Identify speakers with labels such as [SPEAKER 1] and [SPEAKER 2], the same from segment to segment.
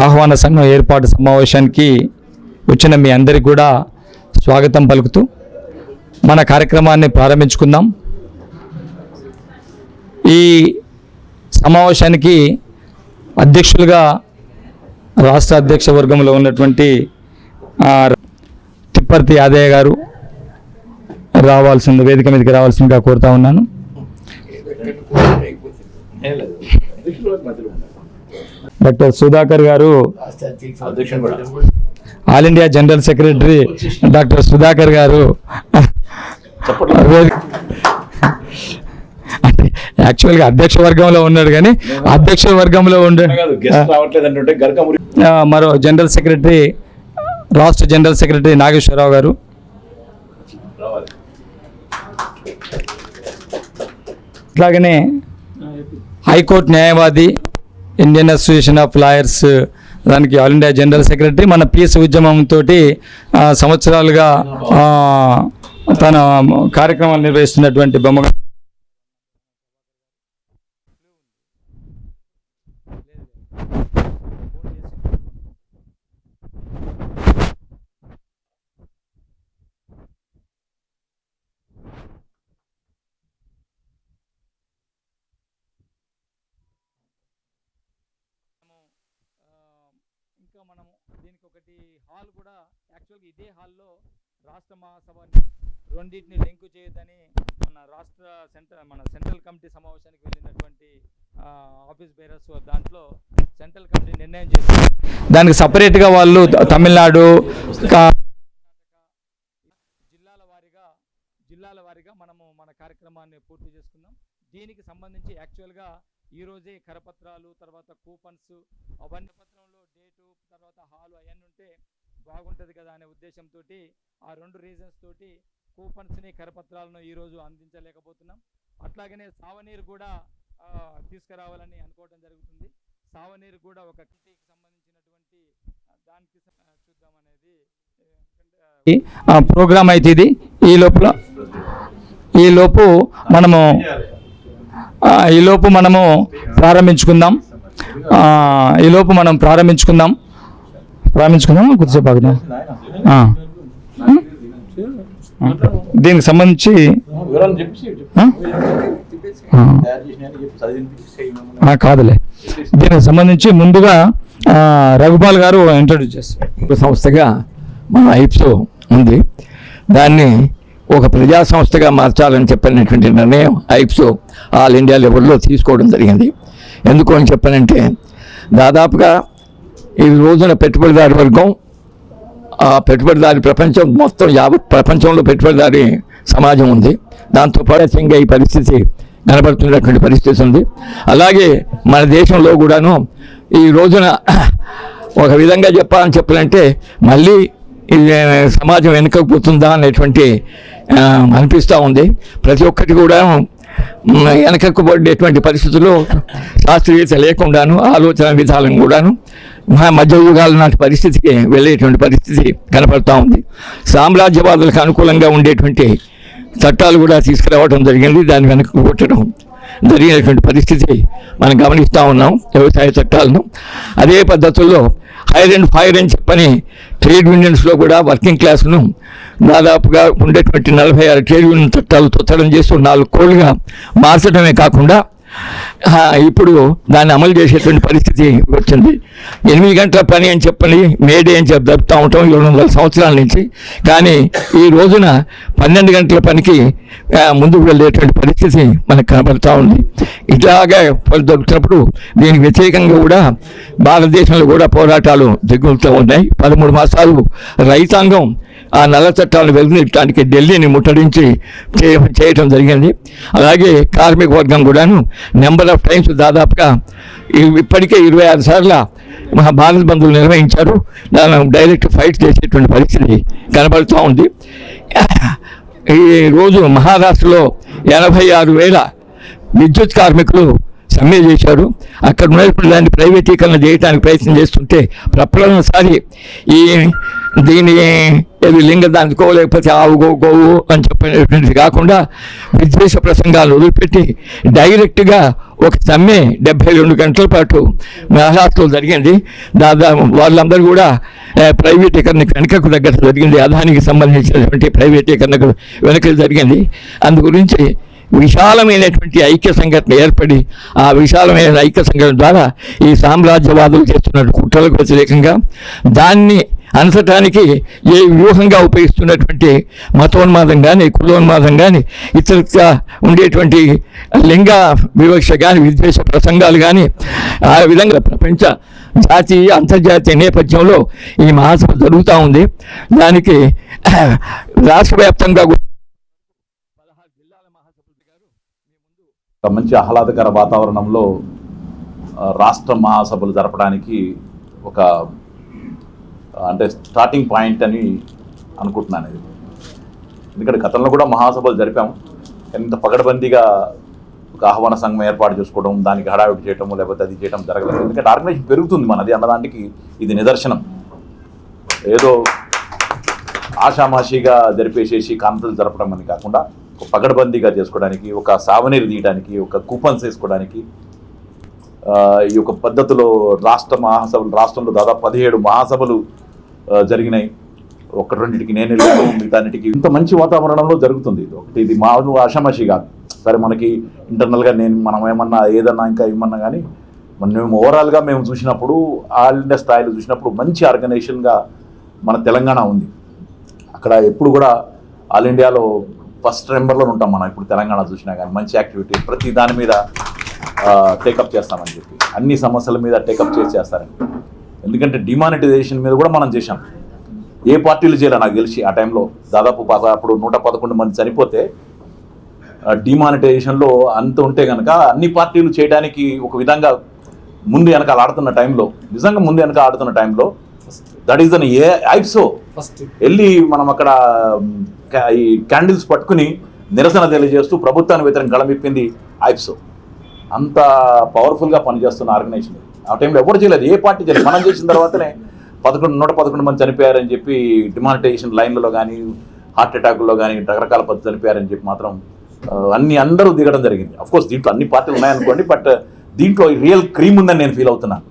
[SPEAKER 1] ఆహ్వాన సంఘం ఏర్పాటు సమావేశానికి వచ్చిన మీ అందరికీ కూడా స్వాగతం పలుకుతూ మన కార్యక్రమాన్ని ప్రారంభించుకుందాం. ఈ సమావేశానికి అధ్యక్షులుగా రాష్ట్ర అధ్యక్ష వర్గంలో ఉన్నటువంటి తిప్పర్తి యాదయ్య గారు వేదిక మీదకి రావాల్సిందిగా కోరుతా ఉన్నాను. డాక్టర్ సుధాకర్ గారు, all India general secretary doctor Sudhakar గారు, అంటే యాక్చువల్గా అధ్యక్ష వర్గంలో ఉన్నాడు కానీ అధ్యక్ష వర్గంలో ఉండే మరో జనరల్ సెక్రటరీ, రాష్ట్ర జనరల్ సెక్రటరీ నాగేశ్వరరావు గారు, అట్లాగనే హైకోర్టు న్యాయవాది, ఇండియన్ అసోసియేషన్ ఆఫ్ లాయర్స్ దానికి ఆల్ ఇండియా జనరల్ సెక్రటరీ, మన పీస్ ఉద్యమంతో సంవత్సరాలుగా తన కార్యక్రమాలు నిర్వహిస్తున్నటువంటి బొమ్మ మనము దీనికి ఒకటి హాల్ కూడా యాక్చువల్గా ఇదే హాల్లో రాష్ట్ర మహాసభ రెండింటిని లింకు చేయదని మన సెంట్రల్ కమిటీ సమావేశానికి వెళ్ళినటువంటి ఆఫీస్ బేరర్స్ దాంట్లో సెంట్రల్ కమిటీ నిర్ణయం చేసింది. దానికి సపరేట్గా వాళ్ళు తమిళనాడు జిల్లాల వారీగా మనము మన కార్యక్రమాన్ని పూర్తి చేసుకుందాం. దీనికి సంబంధించి యాక్చువల్గా ఈరోజే కరపత్రాలు, తర్వాత కూపన్స్, అవన్నీ పత్రంలో డేటు, తర్వాత హాలు అవన్నీ ఉంటే బాగుంటుంది కదా అనే ఉద్దేశంతో ఆ రెండు రీజన్స్ తోటి కూపన్స్ని, కరపత్రాలను ఈరోజు అందించలేకపోతున్నాం. అట్లాగనే సావనీరు కూడా తీసుకురావాలని అనుకోవడం జరుగుతుంది. సావనీరు కూడా ఒక కమిటీకి సంబంధించినటువంటి దానికి చూద్దాం అనేది ప్రోగ్రామ్ అయితే ఇది. ఈ లోపు మనము ప్రారంభించుకుందాం. కొద్దిసేపు ఆగుదాం. దీనికి సంబంధించి కాదులే, దీనికి సంబంధించి ముందుగా రఘుపాల్ గారు ఇంట్రొడ్యూస్ చేస్తారు.
[SPEAKER 2] సంస్థగా మన ఐప్సో ఉంది, దాన్ని ఒక ప్రజా సంస్థగా మార్చాలని చెప్పినటువంటి నిర్ణయం ఐప్సో ఆల్ ఇండియా లెవెల్లో తీసుకోవడం జరిగింది. ఎందుకు అని చెప్పానంటే, దాదాపుగా ఈ రోజున పెట్టుబడిదారి వర్గం, పెట్టుబడిదారి ప్రపంచం మొత్తం యావత్ ప్రపంచంలో పెట్టుబడిదారి సమాజం ఉంది. దాంతోపాటు ఈ పరిస్థితి కనబడుతున్నటువంటి పరిస్థితి ఉంది. అలాగే మన దేశంలో కూడాను ఈ రోజున ఒక విధంగా చెప్పాలంటే మళ్ళీ ఈ సమాజం వెనుకపోతుందా అనేటువంటి అనిపిస్తూ ఉంది. ప్రతి ఒక్కటి కూడా వెనకబడేటువంటి పరిస్థితుల్లో శాస్త్రీయత లేకుండాను, ఆలోచన విధానం కూడాను మధ్య యుగాల నాటి పరిస్థితికి వెళ్ళేటువంటి పరిస్థితి కనపడుతూ ఉంది. సామ్రాజ్యవాదులకు అనుకూలంగా ఉండేటువంటి చట్టాలు కూడా తీసుకురావడం జరిగింది. దాన్ని వెనక్కి కొట్టడం జరిగినటువంటి పరిస్థితి మనం గమనిస్తూ ఉన్నాం. వ్యవసాయ చట్టాలను అదే పద్ధతుల్లో హైర్ అండ్ ఫైర్ అని చెప్పని ట్రేడ్ యూనియన్స్లో కూడా వర్కింగ్ క్లాస్ను దాదాపుగా ఉండేటువంటి 46 ట్రేడ్ యూనియన్ చట్టాలు తొత్తడం చేస్తూ 4 కోళ్ళుగా మార్చడమే కాకుండా ఇప్పుడు దాన్ని అమలు చేసేటువంటి పరిస్థితి వచ్చింది. 8 గంటల పని అని చెప్పని మేడే అని చెప్పి జరుపుతూ ఉంటాం 700 సంవత్సరాల నుంచి. కానీ ఈ రోజున 12 గంటల పనికి ముందుకు వెళ్ళేటువంటి పరిస్థితి మనకు కనబడుతూ ఉంది. ఇట్లాగా దొరుకుతున్నప్పుడు దీనికి వ్యతిరేకంగా కూడా భారతదేశంలో కూడా పోరాటాలు దిగులుతూ ఉన్నాయి. 13 మాసాలు రైతాంగం ఆ నల్ల చట్టాలను వెలువరించడానికి ఢిల్లీని ముట్టడించి చేయటం జరిగింది. అలాగే కార్మిక వర్గం కూడాను నెంబర్ ఆఫ్ టైమ్స్ దాదాపుగా ఇప్పటికే 26 సార్లు భారత్ బంధువులు నిర్వహించారు. దాన్ని డైరెక్ట్ ఫైట్ చేసేటువంటి పరిస్థితి కనబడుతూ ఉంది. ఈ రోజు మహారాష్ట్రలో 86,000 విద్యుత్ కార్మికులు సమ్మె చేశారు. అక్కడ ఉన్నప్పుడు దాన్ని ప్రైవేటీకరణ చేయడానికి ప్రయత్నం చేస్తుంటే ప్రప్రథమసారి దీన్ని లింగ దానికో లేకపోతే ఆవు గోవు అని చెప్పినటువంటిది కాకుండా విద్వేష ప్రసంగాలు వదిలిపెట్టి డైరెక్ట్గా ఒక సమ్మె 72 గంటల పాటు మహారాష్ట్రలో జరిగింది. దాదాపు వాళ్ళందరూ కూడా ప్రైవేటీకరణకు వెనుకకు దగ్గర జరిగింది. అదానికి సంబంధించినటువంటి ప్రైవేటీకరణకు వెనుక జరిగింది. అందు గురించి విశాలమైనటువంటి ఐక్య సంఘటన ఏర్పడి ఆ విశాలమైన ఐక్య సంఘటన ద్వారా ఈ సామ్రాజ్యవాదులు చేస్తున్న కుట్రలకు వ్యతిరేకంగా దాన్ని అనసటానికి ఏ వ్యూహంగా ఉపయోగిస్తున్నటువంటి మతోన్మాదం కానీ కులోన్మాదం కానీ ఇతరత్గా ఉండేటువంటి లింగ వివక్ష కానీ విద్వేష ప్రసంగాలు కానీ ఆ విధంగా ప్రపంచ జాతీయ అంతర్జాతీయ నేపథ్యంలో ఈ మహాసభ జరుగుతూ ఉంది. దానికి రాష్ట్ర వ్యాప్తంగా
[SPEAKER 3] మంచి ఆహ్లాదకర వాతావరణంలో రాష్ట్ర మహాసభలు జరపడానికి ఒక అంటే స్టార్టింగ్ పాయింట్ అని అనుకుంటున్నాను ఇది. ఎందుకంటే గతంలో కూడా మహాసభలు జరిపాము. ఎంత పగడబందీగా ఒక ఆహ్వాన సంఘం ఏర్పాటు చేసుకోవడం, దానికి హడావిడి చేయటం లేకపోతే అది చేయడం జరగలేదు. ఎందుకంటే ఆర్గనైజేషన్ పెరుగుతుంది మనది అన్నదానికి ఇది నిదర్శనం. ఏదో ఆషామాషిగా జరిపేసేసి కాన్ఫరెన్స్ జరపడం అని కాకుండా ఒక పగడబందీగా చేసుకోవడానికి, ఒక సావనీరు తీయడానికి, ఒక కూపన్స్ వేసుకోవడానికి ఈ యొక్క పద్ధతిలో రాష్ట్ర మహాసభలు రాష్ట్రంలో దాదాపు 17 మహాసభలు జరిగినాయి. ఒకటి రెండింటికి నేను వెళ్ళాను, మిగతాన్నిటికి ఇంత మంచి వాతావరణంలో జరుగుతుంది. ఒకటి ఇది మాకు ఆషామాషి కాదు. సరే మనకి ఇంటర్నల్గా మనం ఏమన్నా ఏదన్నా ఇంకా ఏమన్నా కానీ మేము ఓవరాల్గా మేము చూసినప్పుడు ఆల్ ఇండియా స్థాయిలో చూసినప్పుడు మంచి ఆర్గనైజేషన్గా మన తెలంగాణ ఉంది. అక్కడ ఎప్పుడు కూడా ఆల్ ఇండియాలో ఫస్ట్ నెంబర్లో ఉంటాం మనం. ఇప్పుడు తెలంగాణ చూసినా కానీ మంచి యాక్టివిటీ ప్రతి దాని మీద టేకప్ చేస్తామని చెప్పి అన్ని సమస్యల మీద టేకప్ చేస్తారని. ఎందుకంటే డిమానిటైజేషన్ మీద కూడా మనం చేశాం. ఏ పార్టీలు చేయాలి నాకు తెలిసి ఆ టైంలో దాదాపు అప్పుడు 111 మంది చనిపోతే డిమానిటైజేషన్లో అంత ఉంటే కనుక అన్ని పార్టీలు చేయడానికి ఒక విధంగా ముందు వెనకాల ఆడుతున్న టైంలో, నిజంగా ముందు వెనక ఆడుతున్న టైంలో దట్ ఈస్ అన్ ఐప్సో వెళ్ళి మనం అక్కడ ఈ క్యాండిల్స్ పట్టుకుని నిరసన తెలియజేస్తూ ప్రభుత్వాన్ని వ్యతిరేకంగా గళమిప్పింది ఐప్సో. అంత పవర్ఫుల్గా పనిచేస్తున్న ఆర్గనైజేషన్ ఆ టైంలో ఎవరు చేయలేదు, ఏ పార్టీ చేయలేదు. మనం చేసిన తర్వాతనే 111 మంది చనిపోయారని చెప్పి డిమానిటైజేషన్ లైన్లలో కానీ హార్ట్ అటాక్లో కానీ రకరకాల పద్ధతి చనిపోయారని చెప్పి మాత్రం అందరూ దిగడం జరిగింది. అఫ్కోర్స్ దీంట్లో అన్ని పార్టీలు ఉన్నాయనుకోండి, బట్ దీంట్లో రియల్ క్రీమ్ ఉందని నేను ఫీల్ అవుతున్నాను.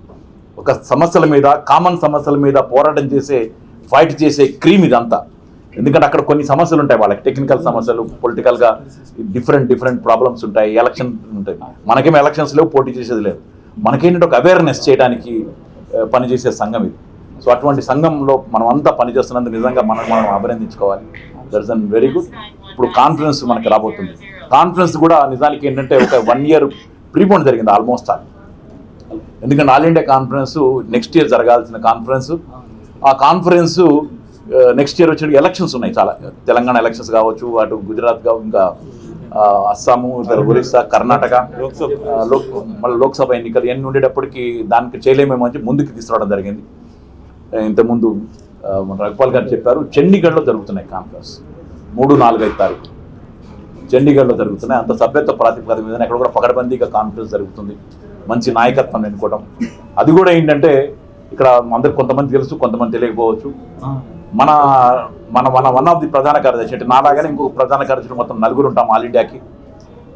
[SPEAKER 3] ఒక సమస్యల మీద, కామన్ సమస్యల మీద పోరాటం చేసే, ఫైట్ చేసే క్రీమ్ ఇదంతా. ఎందుకంటే అక్కడ కొన్ని సమస్యలు ఉంటాయి, వాళ్ళకి టెక్నికల్ సమస్యలు, పొలిటికల్గా డిఫరెంట్ ప్రాబ్లమ్స్ ఉంటాయి, ఎలక్షన్ ఉంటాయి. మనకేమో ఎలక్షన్స్ లేవు, పోటీ చేసేది లేదు. మనకేంటంటే ఒక అవేర్నెస్ చేయడానికి పనిచేసే సంఘం ఇది. సో అటువంటి సంఘంలో మనం అంతా పనిచేస్తున్నందుకు నిజంగా మనం అభినందించుకోవాలి. That's an very good. ఇప్పుడు కాన్ఫరెన్స్ మనకి రాబోతుంది. కాన్ఫరెన్స్ కూడా నిజానికి ఏంటంటే ఒక 1 year ప్రీపోన్ జరిగింది ఆల్మోస్ట్ ఆల్. ఎందుకంటే all India conference next year జరగాల్సిన కాన్ఫరెన్స్. ఆ కాన్ఫరెన్స్ నెక్స్ట్ ఇయర్ వచ్చే ఎలక్షన్స్ ఉన్నాయి చాలా. తెలంగాణ ఎలక్షన్స్ కావచ్చు, అటు గుజరాత్ ఇంకా అస్సాము, ఒరిస్సా, కర్ణాటక మళ్ళీ లోక్సభ ఎన్నికలు ఎన్ని ఉండేటప్పటికి దానికి చేయలేమేమో అని ముందుకు తీసుకురావడం జరిగింది. ఇంతకుముందు మన రఘుపాల్ గారు చెప్పారు, చండీగఢ్లో జరుగుతున్నాయి కాన్ఫరెన్స్ 3, 4, 5 తారీఖు చండీగఢ్లో జరుగుతున్నాయి. అంత సభ్యత్వ ప్రాతిపదిక మీద అక్కడ కూడా పకడ్బందీగా కాన్ఫరెన్స్ జరుగుతుంది. మంచి నాయకత్వం ఎన్నుకోవడం. అది కూడా ఏంటంటే ఇక్కడ అందరికి కొంతమంది తెలుసు, కొంతమంది తెలియకపోవచ్చు. మన వన్ ఆఫ్ ది ప్రధాన కార్యదర్శి అంటే నాలాగానే ఇంకొక ప్రధాన కార్యదర్శి మొత్తం 4 ఉంటాం ఆల్ ఇండియాకి.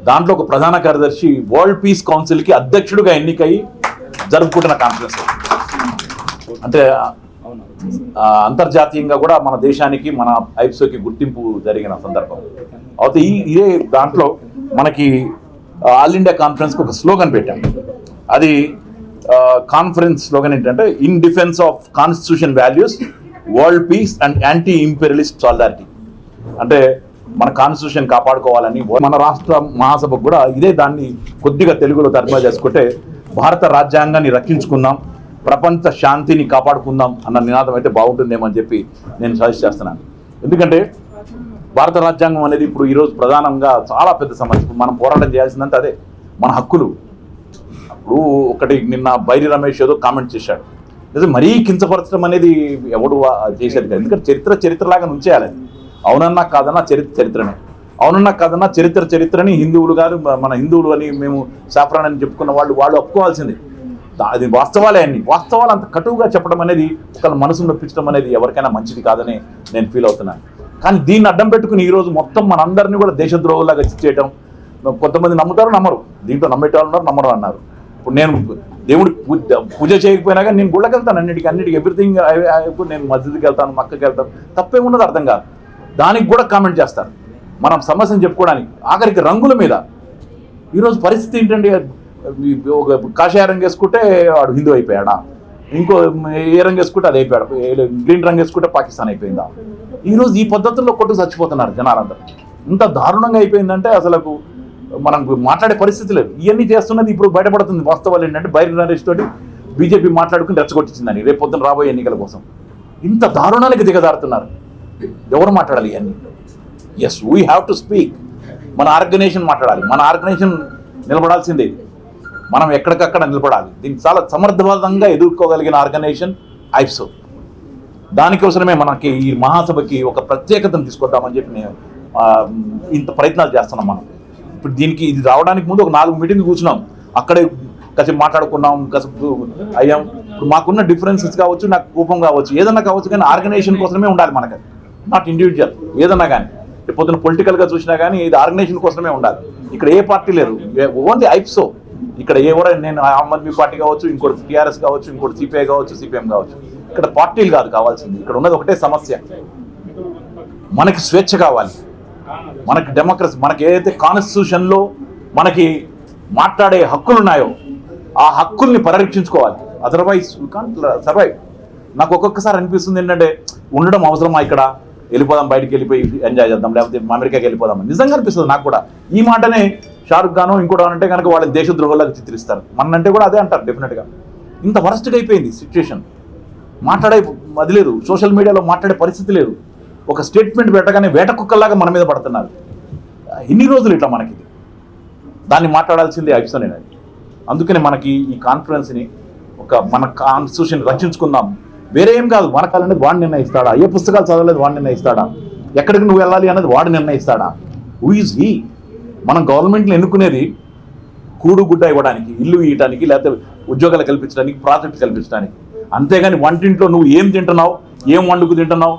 [SPEAKER 3] దాంట్లో ఒక ప్రధాన కార్యదర్శి వరల్డ్ పీస్ కౌన్సిల్కి అధ్యక్షుడిగా ఎన్నికై జరుపుకుంటున్న కాన్ఫరెన్స్. అంటే అంతర్జాతీయంగా కూడా మన దేశానికి, మన ఐప్సోకి గుర్తింపు జరిగిన సందర్భం. అయితే ఇదే దాంట్లో మనకి ఆల్ ఇండియా కాన్ఫరెన్స్కి ఒక స్లోగన్ పెట్టాం. అది కాన్ఫరెన్స్ స్లోగన్ ఏంటంటే in defence of constitution values, world peace and anti imperialist solidarity. అంటే మన కాన్స్టిట్యూషన్ కాపాడుకోవాలని మన రాష్ట్ర మహాసభకు కూడా ఇదే దాన్ని కొద్దిగా తెలుగులో తర్జుమా చేసుకుంటే భారత రాజ్యాంగాన్ని రక్షించుకుందాం, ప్రపంచ శాంతిని కాపాడుకుందాం అన్న నినాదం అయితే బాగుంటుందేమో అని చెప్పి నేను సజెస్ట్ చేస్తున్నాను. ఎందుకంటే భారత రాజ్యాంగం అనేది ఇప్పుడు ఈరోజు ప్రధానంగా చాలా పెద్ద సమస్య. మనం పోరాటం చేయాల్సిందంటే అదే మన హక్కులు. ఇప్పుడు ఒకటి నిన్న బైరి రమేష్ ఏదో కామెంట్ చేశాడు, నిజం మరీ కించపరచడం అనేది ఎవడు చేసేది కాదు. ఎందుకంటే చరిత్రలాగా ఉంచేయాలి. అవునన్నా కాదన్నా చరిత్రనే, అవునన్నా కాదన్నా చరిత్రని హిందువులు కాదు మన హిందువులు అని మేము సాఫ్రాన్ అని చెప్పుకున్న వాళ్ళు ఒప్పుకోవాల్సిందే. అది వాస్తవాలే. వాస్తవాలు అంత కటువుగా చెప్పడం అనేది, ఒకళ్ళ మనసును నొప్పించడం అనేది ఎవరికైనా మంచిది కాదని నేను ఫీల్ అవుతున్నాను. కానీ దీన్ని అడ్డం పెట్టుకుని ఈరోజు మొత్తం మనందరినీ కూడా దేశద్రోహులాగా చేయటం, కొంతమంది నమ్ముతారు, నమ్మరు. దీంట్లో నమ్మేటవాళ్ళు ఉన్నారు, నమ్మరు అన్నారు. ఇప్పుడు నేను దేవుడి పూజ చేయకపోయినా కానీ నేను గుళ్ళకి వెళ్తాను, అన్నిటికీ ఎవ్రీథింగ్. నేను మస్జిద్కి వెళ్తాను, మక్కకి వెళ్తాను, తప్పే ఉన్నది అర్థం కాదు. దానికి కూడా కామెంట్ చేస్తారు మనం సమస్యను చెప్పుకోవడానికి. ఆఖరికి రంగుల మీద ఈరోజు పరిస్థితి ఏంటంటే, ఒక కాషాయ రంగు వేసుకుంటే వాడు హిందూ అయిపోయాడా, ఇంకో ఏ రంగు వేసుకుంటే అది అయిపోయాడు, గ్రీన్ రంగు వేసుకుంటే పాకిస్తాన్ అయిపోయిందా. ఈరోజు ఈ పద్ధతుల్లో కొట్టుకు చచ్చిపోతున్నారు జనాలందరూ. ఇంత దారుణంగా అయిపోయిందంటే అసలు మనం మాట్లాడే పరిస్థితి లేదు. ఇవన్నీ చేస్తున్నది ఇప్పుడు బయటపడుతుంది. వాస్తవాలు ఏంటంటే బైరి నరేష్ తోటి బీజేపీ మాట్లాడుకుని రెచ్చగొట్టించిందని రేపు పొద్దున రాబోయే ఎన్నికల కోసం. ఇంత దారుణానికి దిగజారుతున్నారు. ఎవరు మాట్లాడాలి ఇవన్నీ? Yes, we have to speak. మన ఆర్గనైజేషన్ మాట్లాడాలి. మన ఆర్గనైజేషన్ నిలబడాల్సిందే. మనం ఎక్కడికక్కడ నిలబడాలి. దీన్ని చాలా సమర్థవంతంగా ఎదుర్కోగలిగిన ఆర్గనైజేషన్ ఐప్సో. దానికోసమే మనకి ఈ మహాసభకి ఒక ప్రత్యేకతను తీసుకొద్దామని చెప్పి నేను ఇంత ప్రయత్నాలు చేస్తున్నాం. మనం ఇప్పుడు దీనికి ఇది రావడానికి ముందు ఒక 4 మీటింగ్లు కూర్చున్నాం. అక్కడే కాసేపు మాట్లాడుకున్నాం, కాసేపు అయ్యాం. ఇప్పుడు మాకున్న డిఫరెన్సెస్ కావచ్చు, నాకు కోపం కావచ్చు, ఏదన్నా కావచ్చు, కానీ ఆర్గనైజేషన్ కోసమే ఉండాలి మనకి, నాట్ ఇండివిజువల్. ఏదన్నా కానీ పొద్దున పొలిటికల్గా చూసినా కానీ ఇది ఆర్గనైజేషన్ కోసమే ఉండాలి. ఇక్కడ ఏ పార్టీ లేరు, ఓన్లీ ఐప్సో. ఇక్కడ ఎవరైనా నేను ఆమ్ ఆద్మీ పార్టీ కావచ్చు, ఇంకోటి టీఆర్ఎస్ కావచ్చు, ఇంకోటి సిపిఐ కావచ్చు, సిపిఎం కావచ్చు. ఇక్కడ పార్టీలు కాదు కావాల్సింది. ఇక్కడ ఉన్నది ఒకటే సమస్య, మనకి స్వేచ్ఛ కావాలి, మనకి డెమోక్రసీ. మనకి ఏదైతే కాన్స్టిట్యూషన్లో మనకి మాట్లాడే హక్కులు ఉన్నాయో ఆ హక్కుల్ని పరిరక్షించుకోవాలి. Otherwise you can't survive. నాకు ఒక్కొక్కసారి అనిపిస్తుంది ఏంటంటే ఉండడం అవసరమా, ఇక్కడ వెళ్ళిపోదాం, బయటికి వెళ్ళిపోయి ఎంజాయ్ చేద్దాం, లేకపోతే అమెరికాకి వెళ్ళిపోదాం నిజంగా అనిపిస్తుంది నాకు కూడా. ఈ మాటనే షారుఖ్ ఖాన్ ఇంకోటి అంటే కనుక వాళ్ళని దేశద్రోహులకు చిత్రిస్తారు. మనంటే కూడా అదే అంటారు డెఫినెట్గా. ఇంత వరస్ట్గా అయిపోయింది సిచ్యుయేషన్. మాట్లాడే అది లేదు, సోషల్ మీడియాలో మాట్లాడే పరిస్థితి లేదు. ఒక స్టేట్మెంట్ పెట్టగానే వేట కుక్కల్లాగా మన మీద పడుతున్నారు. ఎన్ని రోజులు ఇట్లా మనకి దాన్ని మాట్లాడాల్సిందే ఐప్సోనేనండి. అందుకని మనకి ఈ కాన్ఫరెన్స్ని మన కాన్స్టిట్యూషన్ రక్షించుకుందాం. వేరే ఏం కాదు, మన కాలనేది వాడు నిర్ణయిస్తాడా, ఏ పుస్తకాలు చదవలేదు వాడు నిర్ణయిస్తాడా, ఎక్కడికి నువ్వు వెళ్ళాలి అన్నది వాడు నిర్ణయిస్తాడా, హూ ఈజ్ హీ? మనం గవర్నమెంట్ని ఎన్నుకునేది కూడు గుడ్డ ఇవ్వడానికి, ఇల్లు ఇవ్వడానికి, లేకపోతే ఉద్యోగాలు కల్పించడానికి, ప్రాజెక్టు కల్పించడానికి. అంతేగాని వంటింట్లో నువ్వు ఏం తింటున్నావు, ఏం వండుకు తింటున్నావు,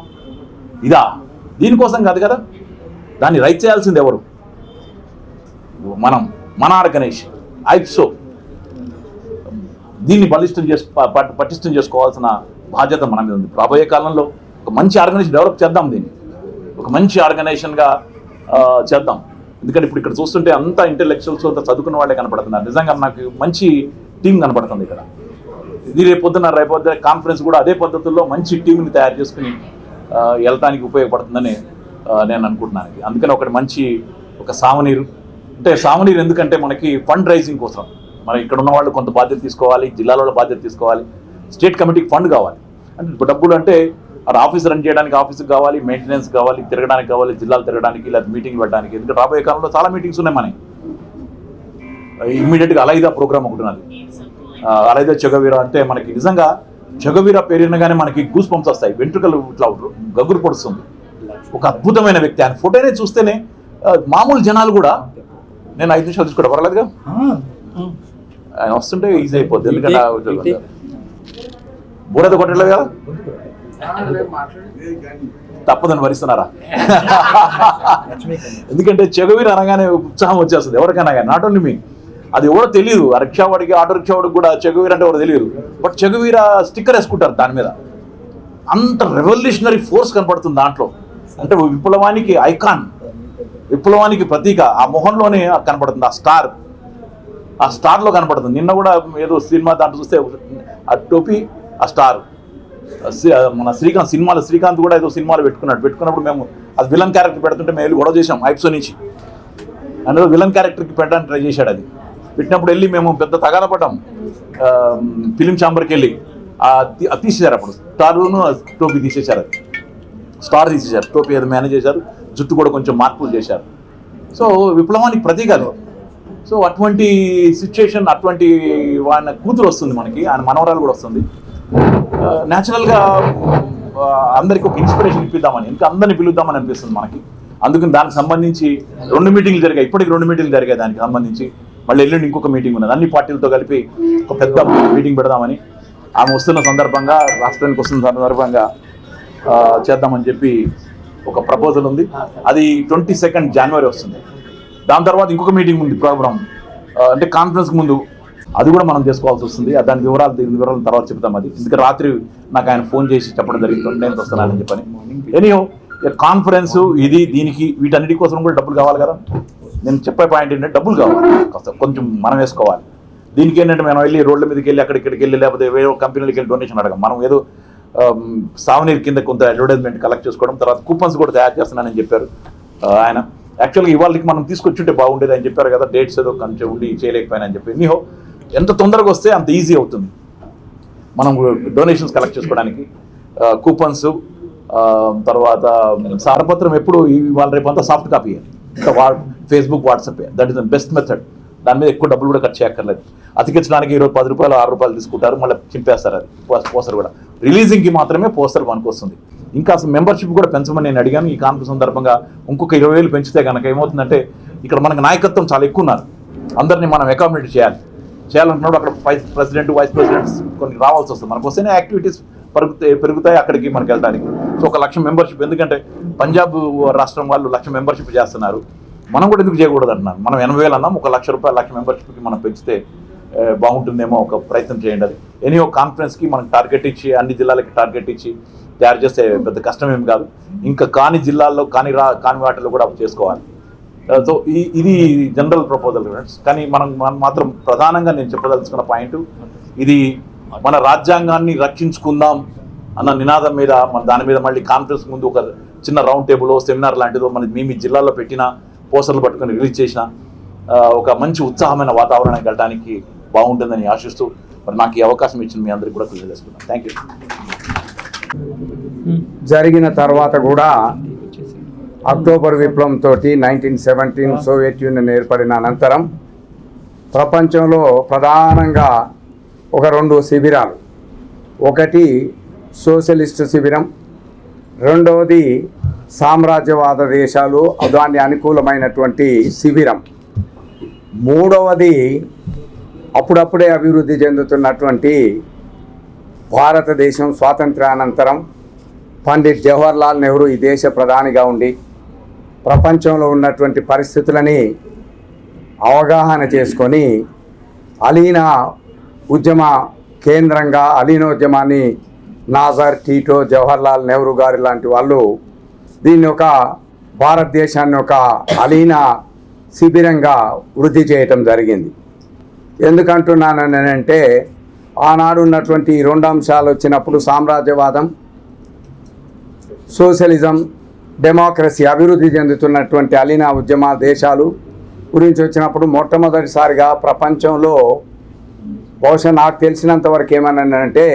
[SPEAKER 3] ఇదా? దీనికోసం కాదు కదా. దాన్ని రైట్ చేయాల్సింది ఎవరు? మనం, మన ఆర్గనైజేషన్ ఐప్సో. దీన్ని పటిష్టం చేసుకోవాల్సిన బాధ్యత మన మీద ఉంది. రాబోయే కాలంలో ఒక మంచి ఆర్గనైజేషన్ డెవలప్ చేద్దాం, దీన్ని ఒక మంచి ఆర్గనైజేషన్గా చేద్దాం. ఎందుకంటే ఇప్పుడు ఇక్కడ చూస్తుంటే అంతా ఇంటెలెక్చువల్స్, అంతా చదువుకున్న వాళ్ళే కనపడుతున్నారు. నిజంగా నాకు మంచి టీం కనపడుతుంది ఇక్కడ. ఇది రేపొద్దున కాన్ఫరెన్స్ కూడా అదే పద్ధతుల్లో మంచి టీంని తయారు చేసుకుని వెళ్ళటానికి ఉపయోగపడుతుందని నేను అనుకుంటున్నాను. అందుకని ఒకటి మంచి ఒక సావనీరు అంటే, సావనీరు ఎందుకంటే మనకి ఫండ్ రైజింగ్ కోసం మనం ఇక్కడ ఉన్న వాళ్ళు కొంత బాధ్యత తీసుకోవాలి, జిల్లాలో బాధ్యత తీసుకోవాలి, స్టేట్ కమిటీకి ఫండ్ కావాలి. అంటే ఇప్పుడు డబ్బులు అంటే అది ఆఫీస్ రన్ చేయడానికి ఆఫీస్కి కావాలి, మెయింటెనెన్స్ కావాలి, తిరగడానికి కావాలి, జిల్లాలు తిరగడానికి, లేదా మీటింగ్ పెట్టడానికి. ఎందుకంటే రాబోయే కాలంలో చాలా మీటింగ్స్ ఉన్నాయి మనకి. ఇమ్మీడియట్గా అలైదా ప్రోగ్రామ్ ఒకటి ఉన్నది, అలైదా చెగవీర. అంటే మనకి నిజంగా చెగవీర పేరునగానే మనకి గూస్ పంప్స్ వస్తాయి, వెంట్రుకలు ఇట్లా గగ్గురు పొడుస్తుంది. ఒక అద్భుతమైన వ్యక్తి. ఆయన ఫోటోనే చూస్తేనే మామూలు జనాలు కూడా, నేను 5 నిమిషాలు తీసుకోవడం పర్వాలేదుగా, ఆయన వస్తుంటే ఈజీ అయిపోద్ది. ఎందుకంటే బూరద కొట్టలేదు కదా, తప్పదని వరిస్తున్నారా? ఎందుకంటే చెగవీర అనగానే ఉత్సాహం వచ్చేస్తుంది ఎవరికైనా కానీ, నాట్ ఓన్లీ మీ. అది ఎవరో తెలియదు, ఆ రిక్షావాడికి, ఆటో రిక్షావాడికి కూడా చెగవీర అంటే ఎవరో తెలియదు. బట్ చెగవీర స్టిక్కర్ వేసుకుంటారు దాని మీద. అంత రెవల్యూషనరీ ఫోర్స్ కనపడుతుంది దాంట్లో. అంటే విప్లవానికి ఐకాన్, విప్లవానికి ప్రతీక ఆ మొహంలోనే కనపడుతుంది. ఆ స్టార్లో కనపడుతుంది. నిన్న కూడా ఏదో సినిమా దాంట్లో చూస్తే ఆ టోపీ, ఆ స్టార్. మన శ్రీకాంత్ కూడా ఏదో సినిమాలో పెట్టుకున్నప్పుడు మేము అది విలన్ క్యారెక్టర్ పెడుతుంటే మేము వెళ్ళి గొడవ చేసాం ఐప్సో నుంచి. అందులో విలన్ క్యారెక్టర్కి పెట్టడానికి ట్రై చేశాడు. అది పెట్టినప్పుడు వెళ్ళి మేము పెద్ద తగాద పడ్డాం. ఫిలిం ఛాంబర్కి వెళ్ళి తీసేశారు. అప్పుడు స్టార్ను టోపీ తీసేశారు, అది స్టార్ తీసేశారు, టోపీ అది మేనేజ్ చేశారు, జుట్టు కూడా కొంచెం మార్పులు చేశారు. సో విప్లవానికి ప్రతీక అది. సో అటువంటి సిచ్యుయేషన్, అటువంటి ఆయన కూతురు వస్తుంది మనకి, ఆయన మనవరాలు కూడా వస్తుంది. న్యాచురల్గా అందరికీ ఒక ఇన్స్పిరేషన్ ఇప్పిద్దామని, ఇంకా అందరినీ పిలుద్దామని అనిపిస్తుంది మనకి. అందుకని దానికి సంబంధించి 2 మీటింగ్లు జరిగాయి, ఇప్పటికి 2 మీటింగ్లు జరిగాయి దానికి సంబంధించి. మళ్ళీ ఎల్లుండి ఇంకొక మీటింగ్ ఉన్నది, అన్ని పార్టీలతో కలిపి ఒక పెద్ద మీటింగ్ పెడదామని. ఆమె వస్తున్న సందర్భంగా, రాష్ట్రానికి వస్తున్న సందర్భంగా చేద్దామని చెప్పి ఒక ప్రపోజల్ ఉంది. అది 22 జనవరి వస్తుంది. దాని తర్వాత ఇంకొక మీటింగ్ ఉంది ప్రోగ్రామ్, అంటే కాన్ఫరెన్స్కి ముందు, అది కూడా మనం చేసుకోవాల్సి వస్తుంది. దీని వివరాలు తర్వాత చెప్తాం. అది ఎందుకంటే రాత్రి నాకు ఆయన ఫోన్ చేసి చెప్పడం జరిగింది, నేను వస్తున్నానని చెప్పని. ఎనీహో కాన్ఫరెన్స్ ఇది, దీనికి వీటన్నిటి కోసం కూడా డబ్బులు కావాలి కదా. నేను చెప్పే పాయింట్ ఏంటంటే డబ్బులు కావాలి, కొంచెం మనం వేసుకోవాలి. దీనికి ఏంటంటే మనం వెళ్ళి రోడ్ల మీదకి వెళ్ళి అక్కడికి వెళ్ళి లేకపోతే వేరే కంపెనీలకి వెళ్ళి డొనేషన్ అడగం. మనం ఏదో సావనీర్ కింద కొంత అడ్వర్టైజ్మెంట్ కలెక్ట్ చేసుకోవడం, తర్వాత కూపన్స్ కూడా తయారు చేస్తున్నానని చెప్పారు ఆయన. యాక్చువల్గా ఇవాళకి మనం తీసుకొచ్చుంటే బాగుండేది అని చెప్పారు కదా, డేట్స్ ఏదో కొంచెం ఉండి చేయలేకపోయినా అని చెప్పి. ఎనీహో ఎంత తొందరగా వస్తే అంత ఈజీ అవుతుంది మనం డొనేషన్స్ కలెక్ట్ చేసుకోవడానికి. కూపన్స్ తర్వాత సారపత్రం ఎప్పుడు ఇవాళ రేపు అంతా soft copy, Facebook, WhatsApp, that is the best method. దాని మీద ఎక్కువ డబ్బులు కూడా ఖర్చు చేయక్కర్లేదు. అతికించడానికి ఈరోజు 10 రూపాయలు 6 రూపాయలు తీసుకుంటారు, మళ్ళీ చింపేస్తారు. అది పోస్టర్ కూడా రిలీజింగ్కి మాత్రమే పోస్టర్ మనకు వస్తుంది. ఇంకా అసలు మెంబర్షిప్ కూడా పెంచమని నేను అడిగాను ఈ కాన్ఫరెన్స్ సందర్భంగా. ఇంకొక 20,000 పెంచితే కనుక ఏమవుతుందంటే ఇక్కడ మనకు నాయకత్వం చాలా ఎక్కువ ఉన్నారు, అందరినీ మనం అకామిడేట్ చేయాలనుకున్నప్పుడు అక్కడ ప్రెసిడెంట్, వైస్ ప్రెసిడెంట్స్ కొన్ని రావాల్సి వస్తుంది. మనకు వస్తేనే యాక్టివిటీస్ పెరుగుతాయి అక్కడికి మనకి వెళ్ళడానికి. సో 1,00,000 మెంబర్షిప్, ఎందుకంటే పంజాబ్ రాష్ట్రం వాళ్ళు 1,00,000 మెంబర్షిప్ చేస్తున్నారు, మనం కూడా ఎందుకు చేయకూడదు అంటున్నాను. మనం 80,000 అన్నాం, 1,00,000 రూపాయలు 1,00,000 మెంబర్షిప్కి మనం పెంచితే బాగుంటుందేమో, ఒక ప్రయత్నం చేయండి. అది ఎనీ ఒక కాన్ఫరెన్స్కి మనకు టార్గెట్ ఇచ్చి, అన్ని జిల్లాలకి టార్గెట్ ఇచ్చి తయారు చేస్తే పెద్ద కష్టం ఏం కాదు. ఇంకా కాని జిల్లాల్లో కాని వాటిల్లో కూడా చేసుకోవాలి. సో ఇది జనరల్ ప్రపోజల్ ఫ్రెండ్స్. కానీ మనం మాత్రం ప్రధానంగా నేను చెప్పదలుచుకున్న పాయింట్, ఇది మన రాజ్యాంగాన్ని రక్షించుకుందాం అన్న నినాదం మీద దాని మీద మళ్ళీ కాన్ఫరెన్స్ ముందు ఒక చిన్న రౌండ్ టేబుల్ సెమినార్ లాంటిదో మీ జిల్లాలో పెట్టిన, పోస్టర్లు పట్టుకొని రిలీజ్ చేసిన ఒక మంచి ఉత్సాహమైన వాతావరణానికి వెళ్ళడానికి బాగుంటుందని ఆశిస్తూ మరి నాకు ఈ అవకాశం ఇచ్చిన మీ అందరికీ కూడా తెలియజేసుకున్నాను. Thank you.
[SPEAKER 4] జరిగిన తర్వాత కూడా అక్టోబర్ విప్లవంతో 1917 సోవియట్ యూనియన్ ఏర్పడిన అనంతరం ప్రపంచంలో ప్రధానంగా ఒక 2 శిబిరాలు, ఒకటి సోషలిస్టు శిబిరం, రెండవది సామ్రాజ్యవాద దేశాలు దాన్ని అనుకూలమైనటువంటి శిబిరం, మూడవది అప్పుడప్పుడే అభివృద్ధి చెందుతున్నటువంటి భారతదేశం. స్వాతంత్ర్యానంతరం పండిట్ జవహర్లాల్ నెహ్రూ ఈ దేశ ప్రధానిగా ఉండి ప్రపంచంలో ఉన్నటువంటి పరిస్థితులని అవగాహన చేసుకొని అలీనా ఉద్యమ కేంద్రంగా అలీనోద్యమాన్ని నాజర్, టీటో, జవహర్లాల్ నెహ్రూ గారి లాంటి వాళ్ళు దీన్ని ఒక భారతదేశాన్ని ఒక అలీనా శిబిరంగా వృద్ధి చేయటం జరిగింది. ఎందుకంటున్నానంటే ఆనాడు ఉన్నటువంటి 2 అంశాలు వచ్చినప్పుడు సామ్రాజ్యవాదం, సోషలిజం, డెమోక్రసీ అభివృద్ధి చెందుతున్నటువంటి అలీనా ఉద్యమ దేశాలు గురించి వచ్చినప్పుడు మొట్టమొదటిసారిగా ప్రపంచంలో బహుశా నాకు తెలిసినంత వరకు ఏమన్నానంటే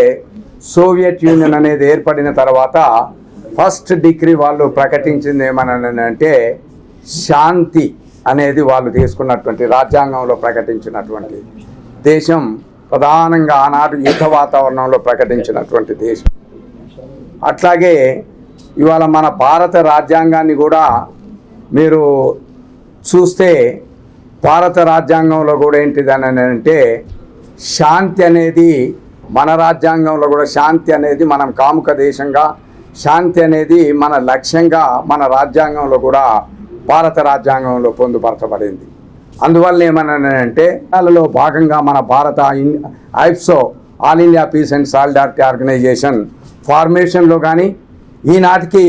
[SPEAKER 4] సోవియట్ యూనియన్ అనేది ఏర్పడిన తర్వాత ఫస్ట్ డిగ్రీ వాళ్ళు ప్రకటించింది ఏమన్నానంటే శాంతి అనేది వాళ్ళు తీసుకున్నటువంటి రాజ్యాంగంలో ప్రకటించినటువంటి దేశం, ప్రధానంగా ఆనాడు యుద్ధ వాతావరణంలో ప్రకటించినటువంటి దేశం. అట్లాగే ఇవాళ మన భారత రాజ్యాంగాన్ని కూడా మీరు చూస్తే భారత రాజ్యాంగంలో కూడా ఏంటిదని అంటే శాంతి అనేది, మన రాజ్యాంగంలో కూడా శాంతి అనేది మనం కాముక దేశంగా, శాంతి అనేది మన లక్ష్యంగా మన రాజ్యాంగంలో కూడా భారత రాజ్యాంగంలో పొందుపరచబడింది. అందువల్ల ఏమన్నానంటే వాళ్ళలో భాగంగా మన Bharat AIPSO all India peace and solidarity organisation ఫార్మేషన్లో కానీ ఈనాటికి